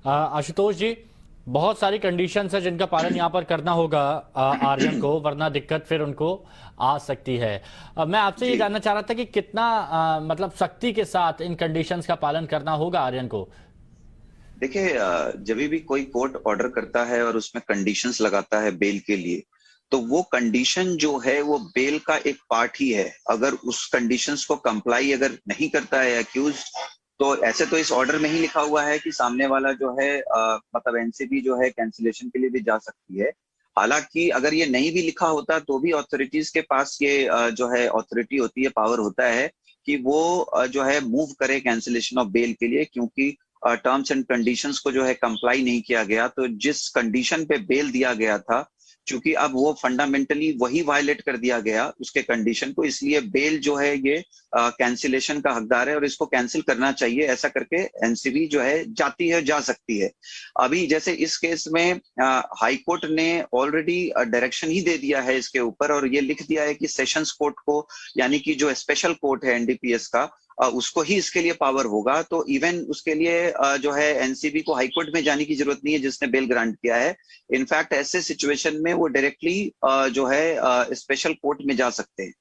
आशुतोष जी, बहुत सारी कंडीशंस है जिनका पालन यहाँ पर करना होगा आर्यन को, वरना दिक्कत फिर उनको आ सकती है। मैं आपसे ये जी जानना चाह रहा था कि कितना मतलब सख्ती के साथ इन कंडीशंस का पालन करना होगा आर्यन को। देखिए, जब भी कोई कोर्ट ऑर्डर करता है और उसमें कंडीशंस लगाता है बेल के लिए, तो वो कंडीशन जो है वो बेल का एक पार्ट ही है। अगर उस कंडीशंस को कंप्लाई अगर नहीं करता है अक्यूज, तो ऐसे तो इस ऑर्डर में ही लिखा हुआ है कि सामने वाला जो है मतलब एनसीबी जो है कैंसिलेशन के लिए भी जा सकती है। हालांकि अगर ये नहीं भी लिखा होता तो भी ऑथोरिटीज के पास ये जो है ऑथोरिटी होती है, पावर होता है कि वो जो है मूव करे कैंसिलेशन ऑफ बेल के लिए, क्योंकि टर्म्स एंड कंडीशंस को जो है कंप्लाई नहीं किया गया। तो जिस कंडीशन पे बेल दिया गया था, क्योंकि अब वो फंडामेंटली वही वायलेट कर दिया गया उसके कंडीशन को, इसलिए बेल जो है ये कैंसिलेशन का हकदार है और इसको कैंसिल करना चाहिए। ऐसा करके एनसीबी जो है जाती है, जा सकती है। अभी जैसे इस केस में हाई कोर्ट ने ऑलरेडी डायरेक्शन ही दे दिया है इसके ऊपर, और ये लिख दिया है कि सेशंस कोर्ट को, यानी कि जो स्पेशल कोर्ट है एनडीपीएस का, उसको ही इसके लिए पावर होगा। तो इवन उसके लिए जो है एनसीबी को हाईकोर्ट में जाने की जरूरत नहीं है जिसने बेल ग्रांट किया है। इनफैक्ट ऐसे सिचुएशन में वो डायरेक्टली जो है स्पेशल कोर्ट में जा सकते हैं।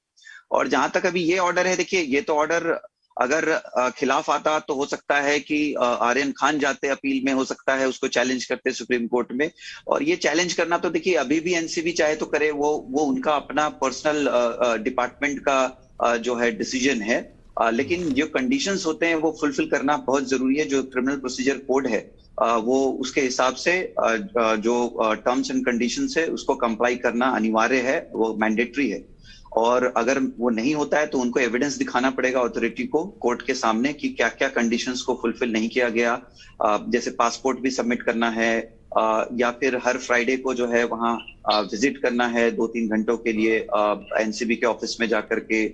और जहां तक अभी ये ऑर्डर है, देखिए ये तो ऑर्डर अगर खिलाफ आता तो हो सकता है कि आर्यन खान जाते अपील में, हो सकता है उसको चैलेंज करते सुप्रीम कोर्ट में। और ये चैलेंज करना तो देखिए अभी भी एनसीबी चाहे तो करे, वो उनका अपना पर्सनल डिपार्टमेंट का जो है डिसीजन है। लेकिन जो कंडीशंस होते हैं वो फुलफिल करना बहुत जरूरी है। जो क्रिमिनल प्रोसीजर कोड है वो उसके हिसाब से जो टर्म्स एंड कंडीशंस है उसको कंप्लाई करना अनिवार्य है, वो मैंडेटरी है। और अगर वो नहीं होता है तो उनको एविडेंस दिखाना पड़ेगा अथॉरिटी को कोर्ट के सामने कि क्या क्या कंडीशंस को फुलफिल नहीं किया गया। जैसे पासपोर्ट भी सबमिट करना है, या फिर हर फ्राइडे को जो है वहाँ विजिट करना है 2-3 घंटों के लिए एनसीबी के ऑफिस में जाकर के,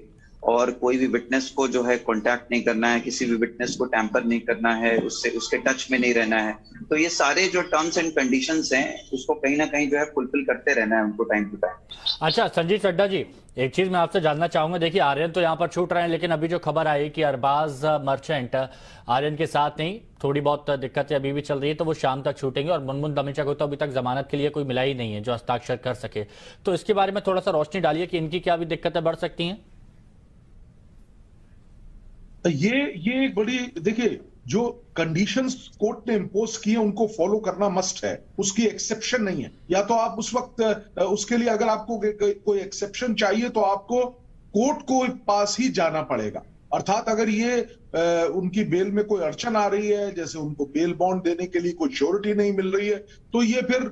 और कोई भी विटनेस को जो है कांटेक्ट नहीं करना है, किसी भी विटनेस को टैंपर नहीं करना है, उससे उसके टच में नहीं रहना है। तो ये सारे जो टर्म्स एंड कंडीशंस हैं उसको कहीं ना कहीं जो है फुलफिल करते रहना है उनको टाइम टू टाइम। अच्छा संजीव चड्ढा जी, एक चीज मैं आपसे जानना चाहूंगा। देखिए आर्यन तो यहाँ पर छूट रहे हैं, लेकिन अभी जो खबर आई कि अरबाज मर्चेंट आर्यन के साथ नहीं, थोड़ी बहुत दिक्कतें अभी भी चल रही है, तो वो शाम तक छूटेंगे। और मुनमुन दमीचा को तो अभी तक जमानत के लिए कोई मिला ही नहीं है जो हस्ताक्षर कर सके। तो इसके बारे में थोड़ा सा रोशनी डालिए कि इनकी क्या भी दिक्कतें बढ़ सकती हैं। ये एक बड़ी, देखिए जो कंडीशंस कोर्ट ने इम्पोज किए उनको फॉलो करना मस्ट है, उसकी एक्सेप्शन नहीं है। या तो आप उस वक्त उसके लिए अगर आपको कोई एक्सेप्शन चाहिए तो आपको कोर्ट को पास ही जाना पड़ेगा। अर्थात अगर ये उनकी बेल में कोई अड़चन आ रही है, जैसे उनको बेल बॉन्ड देने के लिए कोई श्योरिटी नहीं मिल रही है, तो ये फिर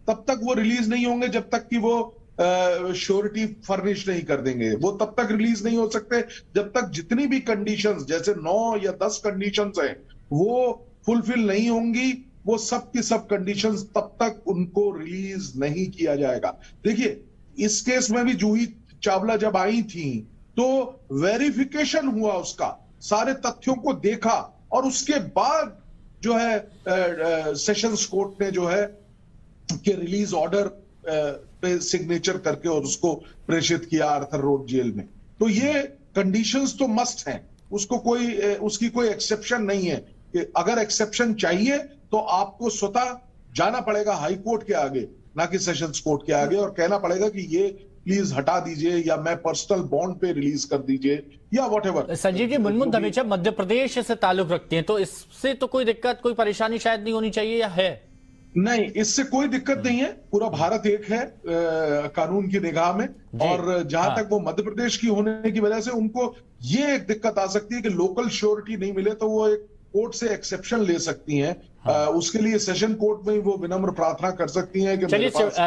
तब तक वो रिलीज नहीं होंगे जब तक कि वो श्योरिटी फर्निश नहीं कर देंगे। वो तब तक रिलीज नहीं हो सकते जब तक जितनी भी कंडीशंस, जैसे 9 या 10 कंडीशंस हैं, वो फुलफिल नहीं होंगी। वो सब की सब कंडीशंस तब तक उनको रिलीज नहीं किया जाएगा। देखिए इस केस में भी जूही चावला जब आई थी तो वेरिफिकेशन हुआ उसका, सारे तथ्यों को देखा, और उसके बाद जो है सेशंस कोर्ट ने जो है कि रिलीज ऑर्डर पे सिग्नेचर करके और उसको प्रेषित किया आर्थर रोड जेल में। तो ये कंडीशंस तो मस्ट हैं, उसको उसकी कोई एक्सेप्शन नहीं है। कि अगर एक्सेप्शन चाहिए तो आपको स्वतः जाना पड़ेगा हाई कोर्ट के आगे, ना कि सेशंस कोर्ट के आगे, और कहना पड़ेगा कि ये प्लीज हटा दीजिए, या मैं पर्सनल बॉन्ड पे रिलीज कर दीजिए, या व्हाटएवर। संजीव जी, मुनमुन दमीचा मध्य प्रदेश से ताल्लुक रखती हैं, तो इससे तो कोई दिक्कत, कोई परेशानी शायद नहीं होनी चाहिए, या है? नहीं, इससे कोई दिक्कत नहीं है। पूरा भारत एक है कानून की निगाह में। और जहां तक वो मध्य प्रदेश की होने की वजह से उनको ये एक दिक्कत आ सकती है कि लोकल श्योरिटी नहीं मिले तो वो एक कोर्ट से एक्सेप्शन ले सकती हैं। उसके लिए सेशन कोर्ट में वो विनम्र प्रार्थना कर सकती हैं कि मेरे पास